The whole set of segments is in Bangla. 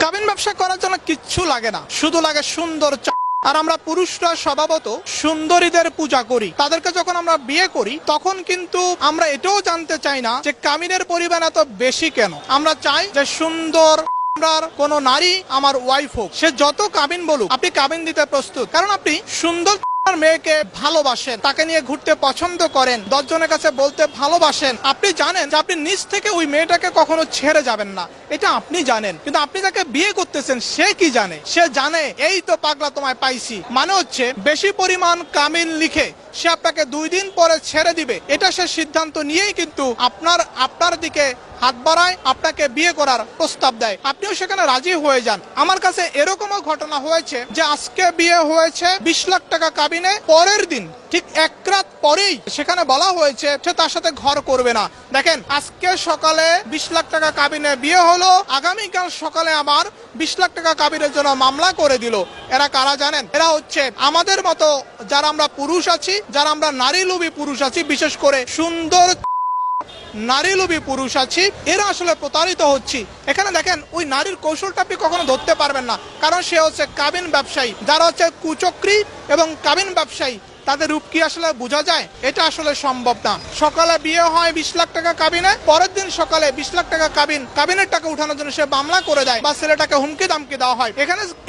কাবিন ব্যবসা করার জন্য কিচ্ছু লাগে না, শুধু লাগে সুন্দর। আর আমরা পুরুষরা স্বভাবত সুন্দরীদের পূজা করি। তাদেরকে যখন আমরা বিয়ে করি তখন কিন্তু আমরা এটাও জানতে চাই না যে কামিনের পরিমাণ এত বেশি কেন। আমরা চাই যে সুন্দর কোন নারী আমার ওয়াইফ হোক, সে যত কাবিন বলুক আপনি কাবিন দিতে প্রস্তুত। কারণ আপনি সুন্দর মেয়েকে ভালোবাসেন, তাকে নিয়ে ঘুরতে পছন্দ করেন, 10 জনের কাছে বলতে ভালোবাসেন। আপনি জানেন যে আপনি নিজ থেকে ওই মেয়েটাকে কখনো ছেড়ে যাবেন না, এটা আপনি জানেন। কিন্তু আপনি যাকে বিয়ে করতেছেন সে কি জানে? সে জানে এই তো পাগলা তোমায় পাইছি, মানে হচ্ছে বেশি পরিমাণ কামিন লিখে সে আপনাকে 2 দিন পরে ছেড়ে দিবে। এটা সে সিদ্ধান্ত নিয়েই কিন্তু আপনার দিকে হাত বাড়ায়, আপনাকে বিয়ে করার প্রস্তাব দেয়, আপনিও সেখানে রাজি হয়ে যান। আমার কাছে এরকমও ঘটনা হয়েছে যে আজকে বিয়ে হয়েছে 20 লাখ টাকা কাবিনে, পরের দিন ঠিক 1 রাত পরেই সেখানে বলা হয়েছে সে তার সাথে ঘর করবে না। দেখেন, আজকে সকালে 20 লাখ টাকা কাবিনে বিয়ে হলো, আগামীকাল সকালে আবার 20 লাখ টাকা কাবিনের জন্য মামলা করে দিল। এরা কারা জানেন? এরা হচ্ছে আমাদের মতো যারা আমরা পুরুষ আছি, যারা আমরা নারী লোভী পুরুষ আছি, বিশেষ করে সুন্দর নারী লোভী পুরুষ আছি, এরা আসলে প্রতারিত হচ্ছি। এখানে দেখেন, ওই নারীর কৌশলটা আপনি কখনো ধরতে পারবেন না, কারণ সে হচ্ছে কাবিন ব্যবসায়ী। যারা হচ্ছে কুচক্রী এবং কাবিন ব্যবসায়ী, তাদের রূপ কি আসলে বোঝা যায়? এটা আসলে সম্ভব না। সকালে বিয়ে হয় 20 লাখ টাকা কাবিনে, পরের দিন সকালে 20 লাখ টাকা কাবিনের টাকা উঠানোর জন্য সে মামলা করে দেয় বা ছেলেটাকে হুমকি দামকি দেওয়া হয়।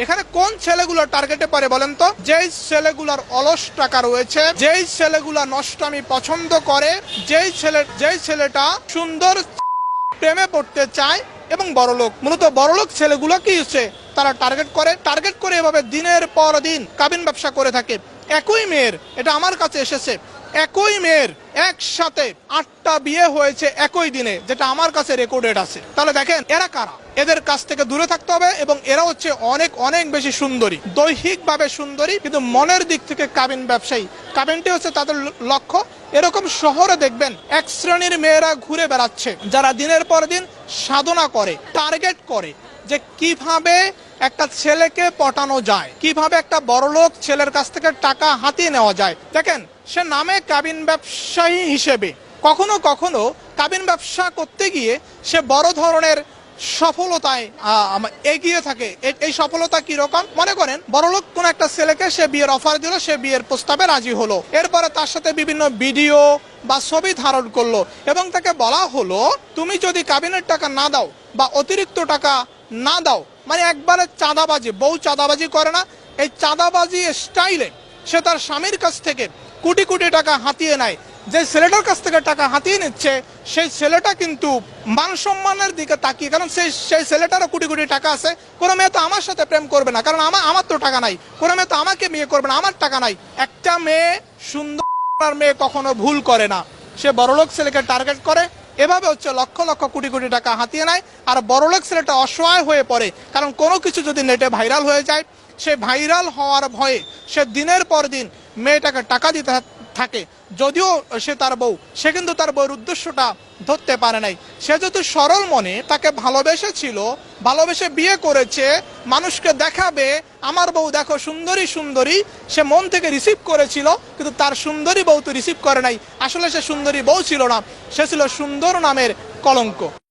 এখানে কোন ছেলেগুলো টার্গেটে পারে বলেন তো? যেই ছেলেগুলোর অলস টাকা রয়েছে, যেই ছেলেগুলা নষ্টামি পছন্দ করে, যেই ছেলেটা সুন্দর প্রেমে পড়তে চায় এবং বড়লোক, মূলত বড়লোক ছেলেগুলো কি হচ্ছে তারা টার্গেট করে এভাবে দিনের পর দিন কাবিন ব্যবসা করে থাকে। একই মেয়ের, এটা আমার কাছে এসেছে, একই মেয়ের একসাথে 8টা বিয়ে হয়েছে একই দিনে, যেটা আমার কাছে রেকর্ডেড আছে। তাহলে দেখেন এরা কারা? এদের কাছ থেকে দূরে থাকতে হবে। এবং এরা হচ্ছে অনেক অনেক বেশি সুন্দরী, দৈহিকভাবে সুন্দরী, কিন্তু মনের দিক থেকে কাবিন ব্যবসায়ী। কাবিনটি হচ্ছে তাদের লক্ষ্য। এরকম শহরে দেখবেন 1 শ্রেণীর মেয়েরা ঘুরে বেড়াচ্ছে, যারা দিনের পর দিন সাধনা করে, টার্গেট করে যে কিভাবে একটা ছেলেকে পটানো যায়, কিভাবে একটা বড়লোক ছেলের কাছ থেকে টাকা হাতিয়ে নেওয়া যায়। দেখেন, সে নামে কাবিন ব্যবসায়ী হিসেবে কখনো কখনো কাবিন ব্যবসা করতে গিয়ে সে বড় ধরনের সফলতায় এগিয়ে থাকে। এই সফলতা কি রকম? মনে করেন বড়লোক কোন একটা ছেলেকে সে বিয়ের অফার দিল, সে বিয়ের প্রস্তাবে রাজি হলো, এরপরে তার সাথে বিভিন্ন ভিডিও বা ছবি ধারণ করলো এবং তাকে বলা হলো তুমি যদি কাবিনের টাকা না দাও বা অতিরিক্ত টাকা না দাও, মানে একবারে চাঁদাবাজি। বউ চাঁদাবাজি করে না, এই চাঁদাবাজি স্টাইলে সে তার স্বামীর কাছ থেকে কোটি কোটি টাকা হাতিয়ে নেয়। যে ছেলেটার কাছ থেকে টাকা হাতিয়ে নিচ্ছে সেই ছেলেটা কিন্তু মান সম্মানের দিকে তাকিয়ে, কারণ সেই ছেলেটারও কোটি কোটি টাকা আছে। কোনো মেয়ে তো আমার সাথে প্রেম করবে না, কারণ আমার তো টাকা নাই। কোনো মেয়ে তো আমাকে বিয়ে করবে না, আমার টাকা নাই। একটা মেয়ে, সুন্দর মেয়ে কখনো ভুল করে না, সে বড়লোক ছেলেকে টার্গেট করে, এভাবে হচ্ছে লক্ষ লক্ষ কোটি কোটি টাকা হাতিয়ে নেয়। আর বড়লোক ছেলেটা অসহায় হয়ে পড়ে, কারণ কোনো কিছু যদি নেটে ভাইরাল হয়ে যায়, সে ভাইরাল হওয়ার ভয়ে সে দিনের পর দিন মেয়েটাকে টাকা দিতে থাকে। যদিও সে তার বউ, সে কিন্তু তার বউর উদ্দেশ্যটা ধরতে পারে নাই। সে যেহেতু সরল মনে তাকে ভালোবেসেছিল, ভালোবেসে বিয়ে করেছে, মানুষকে দেখাবে আমার বউ দেখো সুন্দরী সুন্দরী, সে মন থেকে রিসিভ করেছিল। কিন্তু তার সুন্দরী বউ তো রিসিভ করে নাই। আসলে সে সুন্দরী বউ ছিল না, সে ছিল সুন্দর নামের কলঙ্ক।